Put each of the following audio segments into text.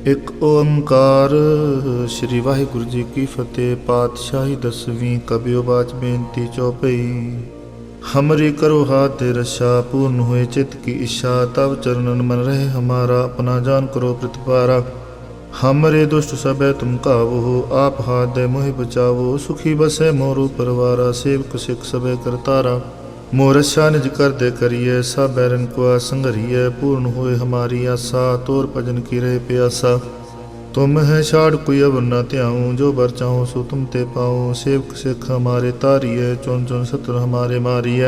ਇੱਕ ਓੰਕਾਰ ਸ੍ਰੀ ਵਾਹਿਗੁਰੂ ਜੀ ਕੀ ਫਤਿਹ। ਪਾਤਸ਼ਾਹੀ ਦਸਵੀਂ ਕਬਿਓ ਬਾਚ ਬੇਨਤੀ ਚੌਪਈ। हमरी करो हाथ दे रक्षा, पूर्ण हुए चित्त की इच्छा, तब चरणन मन रहे हमारा, अपना जान करो प्रतिपारा। हमरे दुष्ट सबे तुम कावो, आप हाथ दे मोहि बचावो, सुखी बसे मोरु परवारा, सेवक सिख सबे करतारा। मोरक्षा निज कर दे करिए, सब बैरन को संगरिए, पूर्ण हुए हमारी आशा, तोर भजन की रहे प्यासा। तुम है छाड़ कोई अब न त्याऊँ, जो बर चाहूँ सो तुम ते पाऊँ, सेवक सिख हमारे तारिय, चुन चुन शत्रु हमारे मारिय।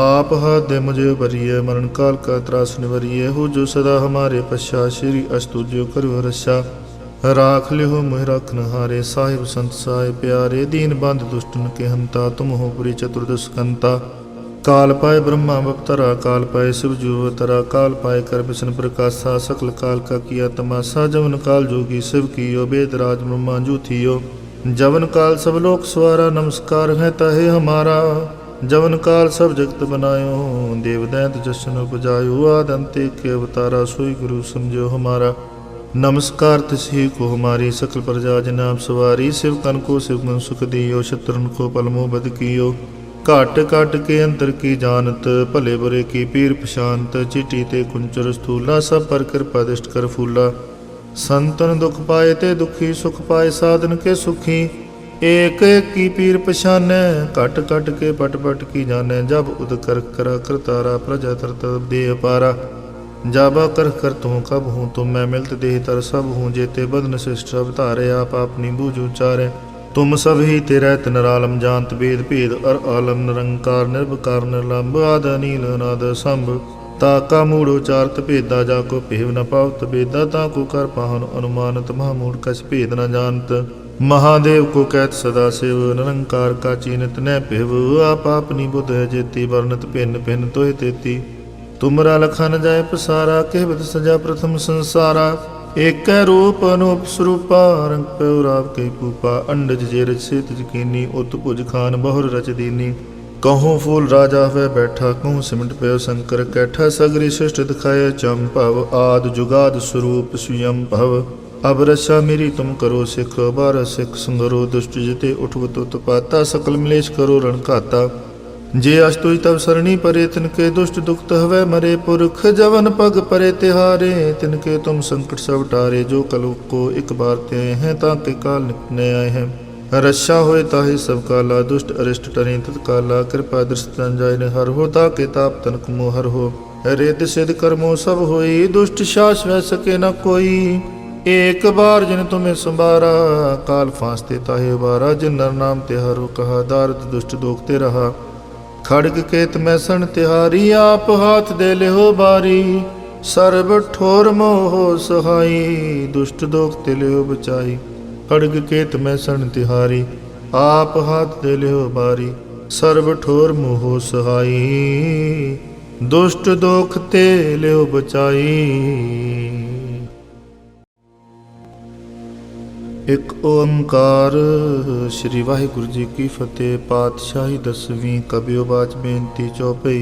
आप हाथ दे मुझे भरिय, मरण काल का त्रास निवरिय, हो जो सदा हमारे पश्चा, श्री अस्तुज्यो करो रक्षा। राख लिहो मुह रखन हारे, साहिब संत साय प्यारे, दीन बंध दुष्टन के हंता, तुम हो पुरी चतुर्दश कंता। काल पाए ब्रह्मा बपतरा, काल पाए शिव जू अवतरा, काल पाए कर विष्णु प्रकाशा, सकल काल का किया तमाशा। जवन काल जोगी शिव कियो, वेद राज ब्रह्मा जू थियो, जवन काल सब लोक सवारा, नमस्कार है ताहे हमारा। जवन काल सब जगत बनायो, देव दैंत जशन उपजायो, आदि अंत के अवतारा, सोई गुरु समझो हमारा। नमस्कार तिसही को हमारी, सकल प्रजा जनाब सवारी, शिव कन को शिव मन सुख दियो, शत्रुन को पलमो बद कियो। घट घट के अंतर की जानत, भले बुरे की पीर पशांत, चिटी ते कुंचर स्थूला, सब पर कृपा दिष्ट कर फूला। संतन दुख पाए ते दुखी, सुख पाए साधन के सुखी, एक एक की पीर पशाने, घट घट के पट पट की जाने। जब उद कर करा करतारा, प्रजा तर तब दे पारा। जाबा कर तू कब हूँ, तुम मैं मिलत देह तर सब हूँ, जेते बदन शिष्ट सब धारे, आप अपनी बूझ उचारे। तुम सब ही तेरा निरालम, जानत वेद भेद अर आलम, निरंकार निर्विकार निर्लंब, आद नील अनाद संभ। ताका मूढ़ उचारत भेदा, जाको भेव न पावत बेदा, ताको कर पाहन अनुमानत, महामूढ़ कछ भेद न जानत। महादेव को कहत सदा शिव, निरंकार का चीनत न पिव, आप अपनी बुध है जेती, वर्णत भिन्न भिन्न तोहि तेती। तुमरा लखन जाय पसारा, कहबत सजा प्रथम संसारा। एक रूप अनूप स्वरूपा, रंग प्योराव के पूपा, अंडज जेरज सेत जकीनी, उत भुज खान बहुर रच दीनी। कहूँ फूल राजा वह बैठा, कहूँ सिमट पयो शंकर कैठा, सगरी सृष्ट दिखाए चंपव, आद जुगाद स्वरूप स्वयं भव। अब रक्षा मेरी तुम करो सिख, बारह सिख संगरो, दुष्ट जिते उठवत उत्पाता, सकल मिलेश करो रण घाता। जे अस्तुई तब सरणी परे, तिनके दुष्ट दुखत हवै मरे पुरख, जवन पग परे तिहारे, तिनके तुम संकट सब टारे। जो कलुग को एक बार ते हैं, ताके काल निपटने आए हैं। रक्षा होए ताहि सब काला, दुष्ट अरिष्ट टरे तत्काला, कृपा दृष्ट जाय न हर हो, ताके ताप तनक मोहर हो। रिद सिद्ध कर्मो सब होई, दुष्ट शास वह सके न कोई। एक बार जिन तुम्हें संबारा, काल फांसते ताहि उबारा। जिन नर नाम तिहारो कहा, दारद दुष्ट दोखते रहा। खड़ग केत मैसन तिहारी, आप हाथ दे ले हो बारी। सर्व ठोर मोह सहाई, दुष्ट दोख ते ले हो बचाई। खड़ग केत मैसन तिहारी, आप हाथ दे ले हो बारी। सर्व ठोर मोह सहाई, दुष्ट दोख ते ले हो बचाई। एक ओंकार श्री वाहिगुरू जी की फतेह। पातशाही दसवीं कबियो बाच बेनती चौपई।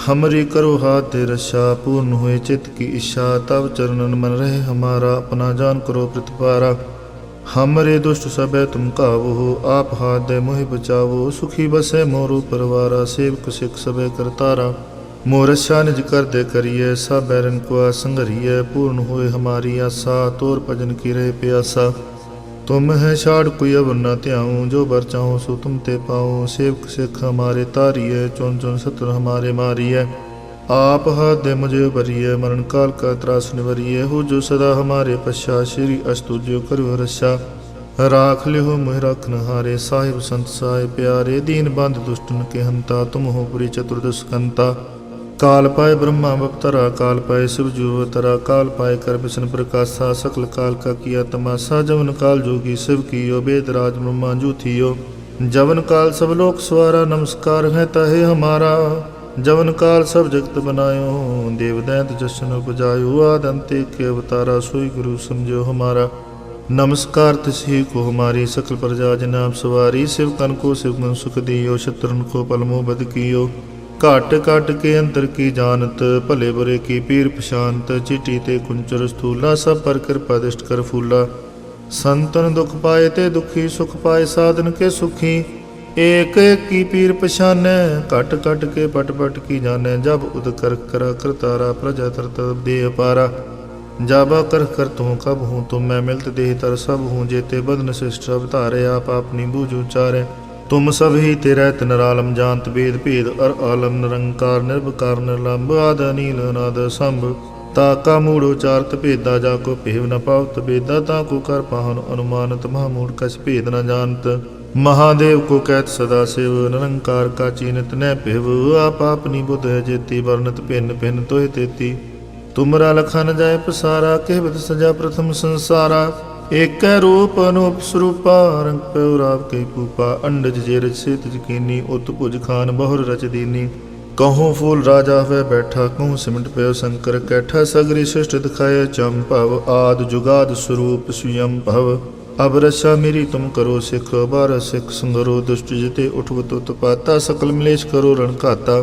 हमरी करो हाथ दे रक्षा, पूर्ण हुए चित्त की इच्छा, तब चरणन मन रहे हमारा, अपना जान करो प्रतिपारा। हमरे दुष्ट सबे तुम कावो, आप हाथ दे मोहि बचावो, सुखी बसे मोरु परवारा, सेवक सिख सबे करतारा। मोरक्षा निज कर दे करिए, सब बैरन को संगरिय, पूर्ण हुए हमारी आशा, तोर भजन की रहे प्यासा। तुम है छाड़ कोई अब न त्याऊँ, जो बर चाहूँ सो तुम ते पाऊँ, सेवक सिख हमारे तारिय, चुन चुन शत्रु हमारे मारिय। आप हाथ दे मुझे भरिय, मरण काल का त्रास निवरिय, हो जो सदा हमारे पश्चा, श्री अस्तुज्यो करो रक्षा। राख लिहो मुह रखन हारे, साहिब संत साय प्यारे, दीन बंध दुष्टन के हंता, तुम हो पुरी चतुर्दश कंता। काल पाए ब्रह्मा बपतरा, काल पाए शिव जू अवतरा, काल पाए कर विष्णु प्रकाशा, सकल काल का किया तमाशा। जवन काल जोगी शिव कियो, वेद राज ब्रह्मा जू थियो, जवन काल सब लोक सवारा, नमस्कार है ताहे हमारा। जवन काल सब जगत बनायो, देव दैंत जशन उपजायो, आदि अंत के अवतारा, सोई गुरु समझो हमारा। नमस्कार तिसही को हमारी, सकल प्रजा जनाब सवारी, शिव कन को शिव मन सुख दियो, शत्रुन को पलमो बद कियो। घट घट के अंतर की जानत, भले बुरे की पीर पशांत। चिटी ते कुंचर स्थूला, सब पर कृपा दृष्ट कर फूला। संतन दुख पाए ते दुखी, सुख पाए साधन के सुखी। एक एक की पीर पशानै, घट घट के पट पट की जानै। जब उद कर करा करतारा, प्रजा तर तब दे अपारा। जाबा कर तू कब हूँ, तुम मैं मिलत देह तर सब हूँ। जेते बदन शिष्ट सब धारे, आप अपनी बूझ उचारे। तुम सब ही तेरे नरालम, जानत वेद भेद अर आलम। निरंकार निर्विकार निर्लंब, आद नील अनाद संभ। ताका मूढ़ उचारत भेदा, जाको भेव न पावत बेदा। ताको कर पाहन अनुमानत, महामूढ़ कछ भेद न जानत। महादेव को कहत सदा शिव, निरंकार का चीनत न पिव। आप अपनी बुध है जेती, वर्णत भिन्न भिन्न तोहि तेती। तुमरा लखा न जाय पसारा, कहबत सजा प्रथम संसारा। एक रूप अनूप स्वरूपा, रंग प्योराव कई पूपा। अंडज जेरज सेत जकीनी, उत भुज खान बहुर रच दीनी। कहूँ फूल राजा वह बैठा, कहूँ सिमट पयो शंकर कैठा। सगरी सृष्ट दिखाए चंपव, आद जुगाद स्वरूप स्वयं भव। अब रक्षा मेरी तुम करो सिख, बार सिख संगरो। दुष्ट जिते उठवत उत्पाता, सकल मिलेश करो रण घाता।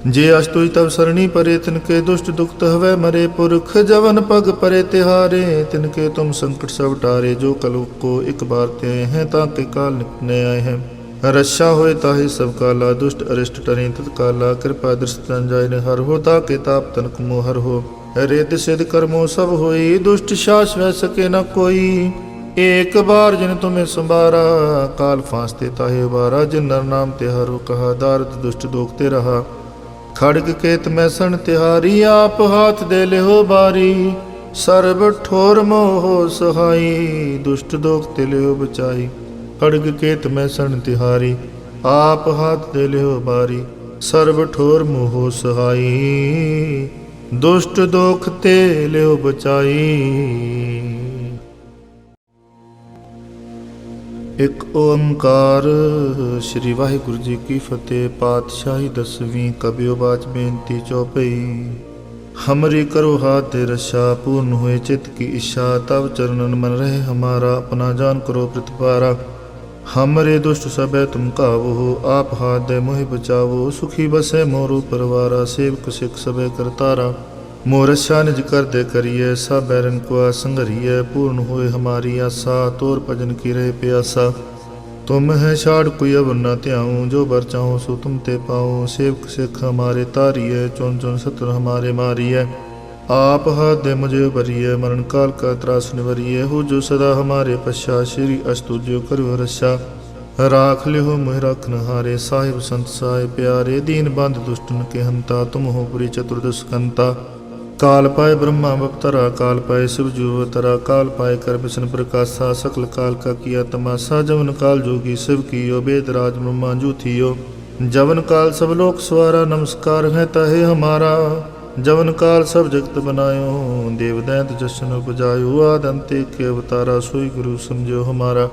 जे अस्तुई तब सरणी परे, तिनके दुष्ट दुखत हवै मरे। पुरख जवन पग परे तिहारे, तिनके तुम संकट सब टारे। जो कलुक को एक बार ते हैं, ताके काल निपटने आए हैं। रक्षा होए ताहि सब काला, दुष्ट अरिष्ट टरें तत्काला। कृपा दृष्ट जाय न हर हो, ताके ताप तनक मोहर हो। रिद्ध सिद्ध कर्मो सब होई, दुष्ट शास वह सके न कोई। एक बार जिन तुम्हें संबारा, काल फांसते ताहे उबारा। जिन नर नाम तिहारो कहा, दारद दुष्ट दोखते रहा। खड़ग केत मैं सन तिहारी, आप हाथ दे ले हो बारी। सर्व ठोर मोह सहाई, दुष्ट दोख ते ले हो बचाई। खड़ग केत मैं सन तिहारी, आप हाथ दे ले हो बारी। सर्व ठोर मोह सहाई, दुष्ट दोख ते ले हो बचाई। एक ओंकार। श्री वाहिगुरु जी की फतेह। पातशाही दसवीं, कबियो बाच बेनती चौपई। हमरी करो हाथ रक्षा, पूर्ण हुए चित्त की इच्छा। तब चरणन मन रहे हमारा, अपना जान करो प्रतिपारा। हमरे दुष्ट सब तुम कावो हो, आप हाथ दे मोहि बचावो। सुखी बसे मोरू परवारा, सेवक सिख सब करतारा। मोरक्षा निज कर दे करिए, सब बैरन को संगरिय। पूर्ण हुए हमारी आशा, तोर भजन की रहे प्यासा। तुम है छाड़ कोई अब न त्याऊँ, जो बर चाहो सो तुम ते पाऊँ। सेवक सिख हमारे तारिय, चुन चुन शत्रु हमारे मारिय। आप हाथ दे मुझे उबरिय, मरण काल का त्रास निवरिय। हो जो सदा हमारे पश्चात, श्री अस्तुज्यो करो रक्षा। राख ले हो मुह रखन हारे, साहिब संत साहिब प्यारे। दीन बंद दुष्टन के हंता, तुम हो पुरी चतुर्दश कंता। काल पाए ब्रह्मा बपतरा, काल पाए शिव जू अवतरा। काल पाए कर विष्णु प्रकाशा, सकल काल का किया तमाशा। जवन काल जोगी शिव कियो, वेद राज ब्रह्मा जू थियो। जवन काल सब लोक सवारा, नमस्कार है तहे हमारा। जवन काल सब जगत बनायो, देव दैत जशन उपजायो। आदि अंत के अवतारा, सोई गुरु समझो हमारा।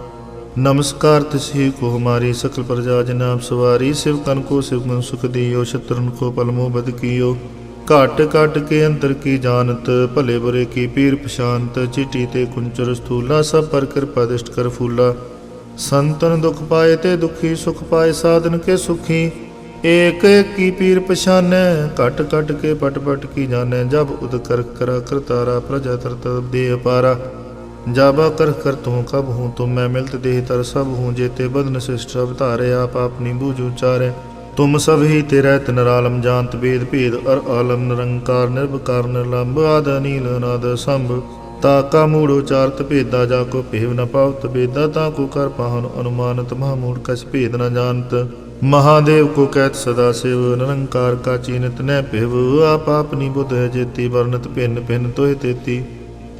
नमस्कार तिसही को हमारी, सकल प्रजा जनाब सवारी। शिव कन को शिव मन सुख दियो, शत्रुन को पलमो बद कियो। घट घट के अंतर की जानत, भले बुरे की पीर पशांत। चिटी ते कुंचर स्थूला, सब पर कृपा दृष्ट कर फूला। संतन दुख पाए ते दुखी, सुख पाए साधन के सुखी। एक एक की पीर पशानै, घट घट के पट पट की जानै। जब उद कर करा करतारा, प्रजा तर तब दे अपारा। जाबा कर तू कब हूँ, तुम मैं मिलत देह तर सब हूँ। जेते बदन शिष्ट सब धारे, आप अपनी बूझ उचारे। तुम सब ही तेरे नरालम, जानत वेद भेद अर आलम। निरंकार निर्विकार निर्लंब, आद नील अनाद संभ। ताका मूढ़ उचारत भेदा, जाको भेव न पावत बेदा। ताको कर पाहन अनुमानत, महामूढ़ कछ भेद न जानत। महादेव को कहत सदा शिव, निरंकार का चीनत न पिव। आप अपनी बुध है जेती, वर्णत भिन्न भिन्न तोहि तेती।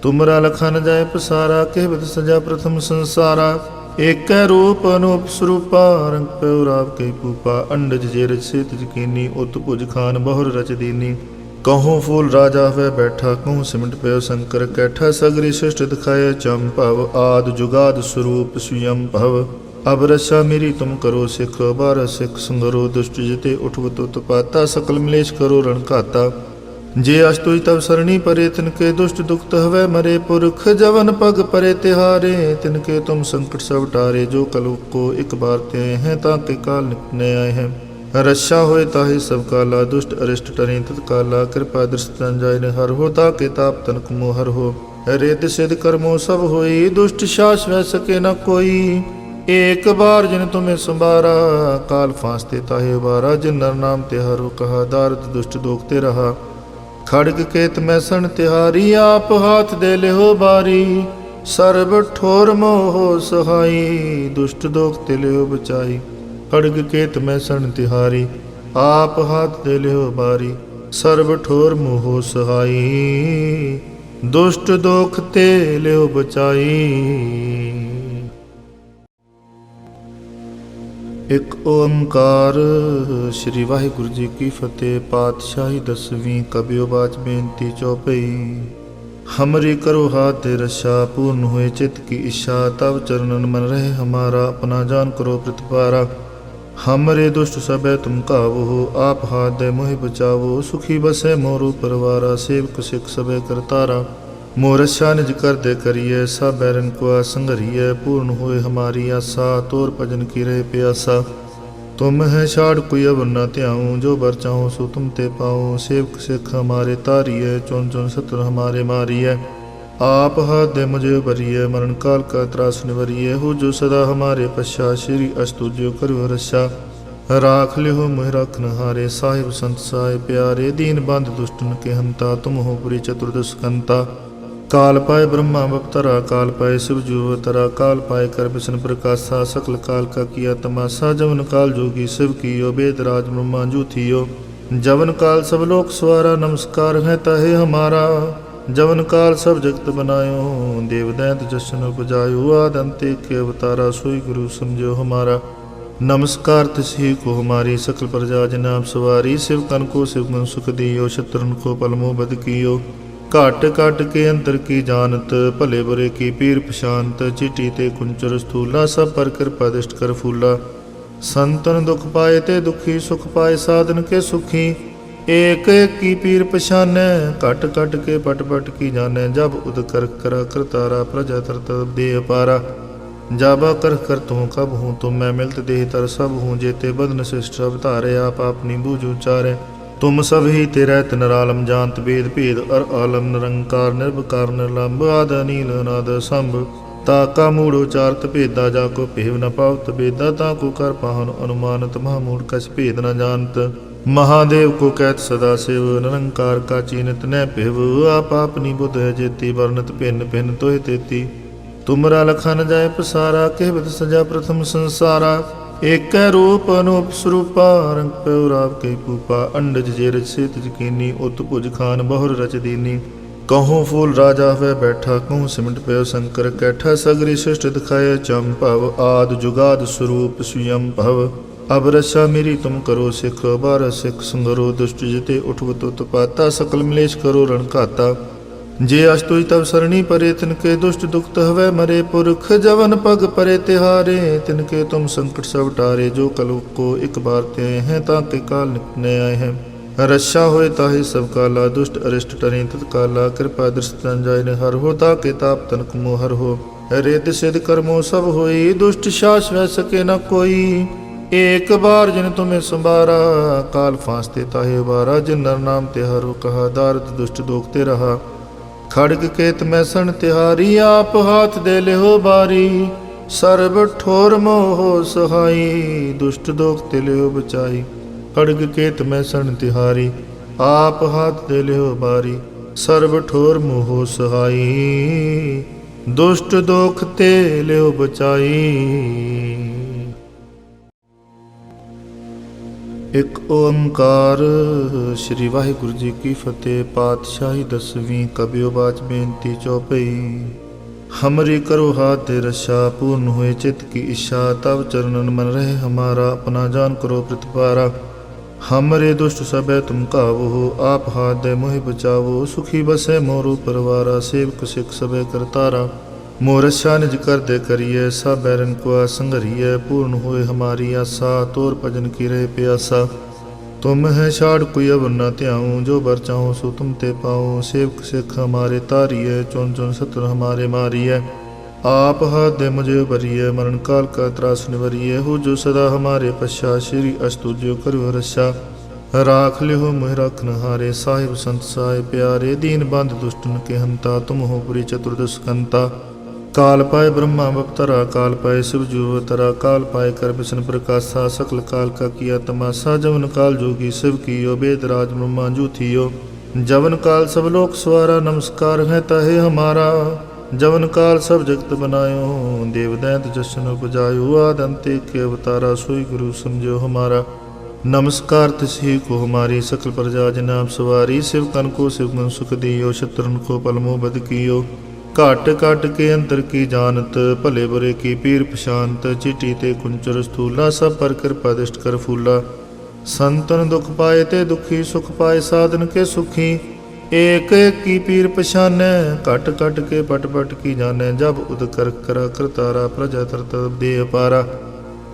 तुमरा लखा न जाय पसारा, कहबत सजा प्रथम संसारा। एक रूप अनूप स्वरूपा, रंग प्योराव कई पूपा। अंडज जेरज सेत जकीनी, उत भुज खान बहुर रच दीनी। कहूँ फूल राजा वह बैठा, कहूँ सिमट पयो शंकर कैठा। सगरी सृष्ट दिखाए चंपव, आद जुगाद स्वरूप स्वयं भव। अब रक्षा मेरी तुम करो सिख, बार सिख संगरो। दुष्ट जिते उठवत उत्पाता, सकल मिलेश करो रण घाता। जे अस्तुई तब सरणी परे, तिनके दुष्ट दुखत हवै मरे। पुरख जवन पग परे तिहारे, तिनके तुम संकट सब टारे। जो कलुक को एक बार ते हैं, ताके काल निपटने आए हैं। रक्षा होए ताहि सब काला, दुष्ट अरिष्ट टरी तत्काला। कृपा दृष्ट तन जाय ने हर हो, ताके ताप तनक मोह हर हो। रिद्ध सिद्ध कर्मो सब होई, दुष्ट शास वह सके न कोई। एक बार जिन तुम्हें संबारा, काल फांसते ताहे उबारा। जिन नर नाम तिहारो कहा, दारद दुष्ट दोखते रहा। खड़ग केत में सन तिहारी, आप हाथ दे ले हो बारी। सर्व ठोर मोह सहाई, दुष्ट दोखते ले हो बचाई। खड़ग केत में सन तिहारी, आप हाथ दे ले हो बारी। सर्व ठोर मोह सहाई, दुष्ट दोखते ले हो बचाई। एक ओंकार श्री वाहिगुरु जी की फतेह। पातशाही दसवीं कबियो बाच बेनती चौपई। हमरी करो हाथ दे रक्षा, पूर्ण हुए चित्त की इच्छा। तब चरणन मन रहे हमारा, अपना जान करो प्रतिपारा। हमरे दुष्ट सबे तुम काबू हो, आप हाथ दे मोहि बचावो। सुखी बसे मोरू परवारा, सेवक सिख सबे करतारा। मोरस्या निज कर दे करिए, सब बैरन को आसंगरिए। पूर्ण हुए हमारी आशा, तोर भजन की रहे प्यासा। तुम है छाड़ कोई अब न त्याऊँ, जो बर चाहूँ सो तुम ते पाऊँ। सेवक सिख हमारे तारिय, चुन चुन शत्रु हमारे मारिय। आप हाथ दे मुझे उबरिए, मरण काल का त्रास निवरिए। हो जो सदा हमारे पश्चात, श्री अस्तु जो करो रक्षा। राख ले हो मोह रखन हारे, साहिब संत साहिब प्यारे। दीन बंद दुष्टन के हंता, तुम हो पुरी चतुर्दश कंता। काल पाए ब्रह्मा बपतरा, काल पाए शिव जो अवतरा। काल पाए कर विष्णु प्रकाशा, सकल काल का किया तमाशा। जवन काल जोगी शिव कियो, वेद राज ब्रह्मा जू थियो। जवन काल सब लोक सवारा, नमस्कार है ताहे हमारा। जवन काल सब जगत बनायो, देव दैंत जशन उपजायो। आदि अंते के अवतारा, सोई गुरु समझो हमारा। नमस्कार तिसही को हमारी, सकल प्रजा जनाब सवारी। शिव कन को शिव मन सुख दियो, शत्रुन को पलमो बद कियो। घाट काट के अंतर की जानत, भले बुरे की पीर पशांत। चिटी ते कुंचर स्थूला, सब पर कृपा दृष्ट कर फूला। संतन दुख पाए ते दुखी, सुख पाए साधन के सुखी। एक एक की पीर पशाने, घट घट के पट पट की जाने। जब उद कर करा करतारा, प्रजा तर तब दे पारा। जाबा कर कर तू कब हूँ, तुम मैं मिलत देह तर सब हूँ। जेते बदन शिष्ट अवतारे, आप अपनी बूझ उचारे। तुम सब ही तेरा तिनरालम, जानत वेद भेद अर आलम। निरंकार निर्विकार निर्लंब, आद नील अनाद संभ। ताका मूढ़ उचारत भेदा, जाको भेव न पावत बेदा। ताको कर पाहन अनुमानत, महामूढ़ कछ भेद न जानत। महादेव को कहत सदा शिव, निरंकार का चीनत न पिव। आप अपनी बुध है जेती, वर्णत भिन्न भिन्न तोहि तेती। तुमरा लखा न जाय पसारा, कहबत सजा प्रथम संसारा। एक रूप अनूप स्वरूपा, रंग प्योराव के पूपा। अंडज जेरज से तजकीनी, उत भुज खान बहुर रच दीनी। कहूँ फूल राजा वह बैठा, कहूँ सिमट पे शंकर कैठा। सगरी सृष्टि दिखाए चंपव, आद जुगाद स्वरूप स्वयं भव। अब रक्षा मेरी तुम करो सिख, बारह सिख संगरो। दुष्ट जिते उठवत उत्पाता, सकल मिलेश करो रण घाता। जे अस्तुई तब सरणी परे, तिनके दुष्ट दुखत हवै मरे पुरख। जवन पग परे तिहारे, तिनके तुम संकट सब टारे। जो कल को एक बार ते हैं, ताके काल निपटने आए हैं। रक्षा होए ताहि सब काला, दुष्ट अरिष्ट टरी तत्काला। कृपा दृष्ट तन जाय ने हर हो, ताके ताप तनक मोह हर हो। रिद्ध सिद्ध कर्मो सब होई, दुष्ट शास वह सके न कोई। एक बार जिन तुम्हें संबारा, काल फांसते ताहे उबारा। जिन नर नाम तिहारो कहा, दारद दुष्ट दोखते रहा। खड़ग केत में सन तिहारी, आप हाथ दे ले हो बारी। सर्व ठोर मोह सहाई, दुष्ट दोखते ले हो बचाई। खड़ग केत में सन तिहारी, आप हाथ दे ले हो बारी। सर्व ठोर मोह सहाई, दुष्ट दोखते ले हो बचाई। एक ओंकार श्री वाहिगुरु जी की फतेह। पातशाही दसवीं कबियो बाच बेनती चौपई। हमरी करो हाथ दे रक्षा, पूर्ण हुए चित्त की इच्छा। तब चरणन मन रहे हमारा, अपना जान करो प्रतिपारा। हमरे दुष्ट सबे तुम काबू हो, आप हाथ दे मोहि बचावो। सुखी बसे मोरू परवारा, सेवक सिख सबे करतारा। मोरस्या निज कर दे करिए, सब बैरन को आसंगरिए। पूर्ण हुए हमारी आशा, तोर भजन की रहे प्यासा। तुम है छाड़ कोई अब न त्याऊँ, जो बर चाहूँ सो तुम ते पाऊँ। सेवक सिख हमारे तारिय, चुन चुन शत्रु हमारे मारिय। आप हाथ दे मुझे उबरिए, मरण काल का त्रास निवरिए। हो जो सदा हमारे पश्चात, श्री अस्तुज्यो करो रक्षा। राख लिहो मुह रखन हारे, साहिब संत साहिब प्यारे। दीन बंद दुष्टन के हंता, तुम हो पुरी चतुर्दश कंता। काल पाए ब्रह्मा बपतरा, काल पाए शिव जो तरा। काल पाए कर बिशन प्रकाशा, सकल काल का किया तमाशा। जवन काल जोगी शिव कियो, वेद राज ब्रह्मा जू थियो। जवन काल सब लोक सवारा, नमस्कार है तहे हमारा। जवन काल सब जगत बनायो, देव दैत जशन उपजायो। आद अंते के अवतारा, सोई गुरु समझो हमारा। नमस्कार तिसही को हमारी, सकल प्रजा जनाब सवारी। शिव कन को शिव मन सुख दियो, शत्रुन को पलमो बद कियो। घाट काट के अंतर की जानत, भले बुरे की पीर पशांत। चिटी ते कुंचर स्थूला, सब पर कृपा दृष्ट कर फूला। संतन दुख पाए ते दुखी, सुख पाए साधन के सुखी। एक एक की पीर पशाने, कट कट के पट पट की जाने। जब उद कर करा करतारा, प्रजा तरत दे अपारा।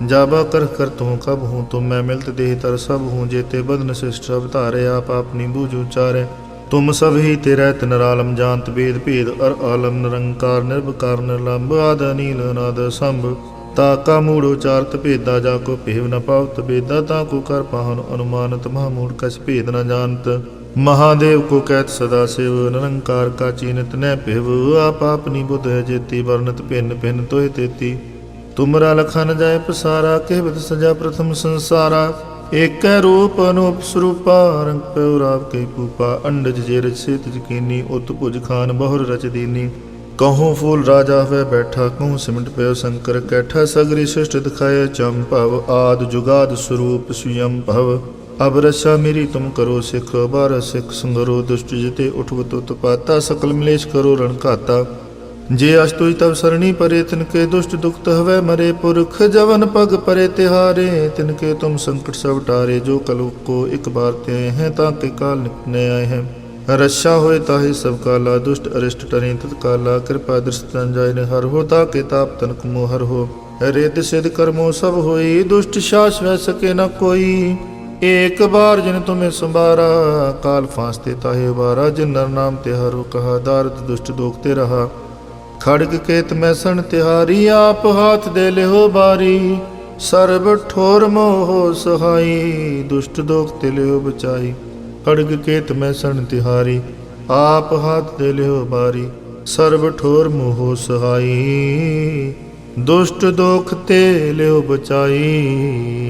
जाबा कर तू कब हूँ, तुम मैं मिलत देह तर सब हूँ। जेते बदन शिष्ट अवतारे, आप अपनी बूझ उचारे। तुम सब ही तेरा नरालम, जानत वेद भेद अर आलम। निरंकार निर्विकार निर्लंब, आद नील अनाद संभ। ताका मूढ़ उचारत भेदा, जाको भेव न पावत बेदा। ताको कर पाहन अनुमानत, महामूढ़ कछ भेद न जानत। महादेव को कहत सदा शिव, निरंकार का चीनत न पिव। आप अपनी बुध है जेती, वर्णत भिन्न भिन्न तोहि तेती। तुमरा लखा न जाय पसारा, कहबत सजा प्रथम संसारा। एक रूप अनूप स्वरूपा, रंग प्योराव के कूपा। अंडज जेरज सेत जकीनी, उत भुज खान बहुर रच दीनी। कहूँ फूल राजा वह बैठा, कहूँ सिमट पयो शंकर कैठा। सगरी सृष्ट दिखाए चंपव, आद जुगाद स्वरूप स्वयं भव। अब रक्षा मेरी तुम करो सिख, बारह सिख संगरो। दुष्ट जिते उठवत उत्पाता, सकल मिलेश करो रण घाता। जे अस्तुज तब सरणी परे, तिनके दुष्ट दुखत हवै मरे पुरख। जवन पग परे तिहारे, तिनके तुम संकट सब टारे। जो कल को एक बार ते हैं, ताके काल निपटने आए हैं। रक्षा होए ताहि सब काला, दुष्ट अरिष्ट टरें तत्काला। कृपा दृष्ट जाय ने हर हो, ताके ताप तनक मोहर हो। रिद्ध सिद्ध कर्मो सब होई, दुष्ट शास वह सके न कोई। एक बार जिन तुम्हें संबारा, काल फांसते ताहे उबारा। जिन नर नाम तिहारो कहा, दारद दुष्ट दोखते रहा। खड़ग केत में सन तिहारी, आप हाथ दे ले हो बारी। सर्व ठोर मोह सहाई, दुष्ट दोखते ले हो बचाई। खड़ग केत में सन तिहारी, आप हाथ दे ले हो बारी। सर्व ठोर मोह सहाई, दुष्ट दोखते ले हो बचाई।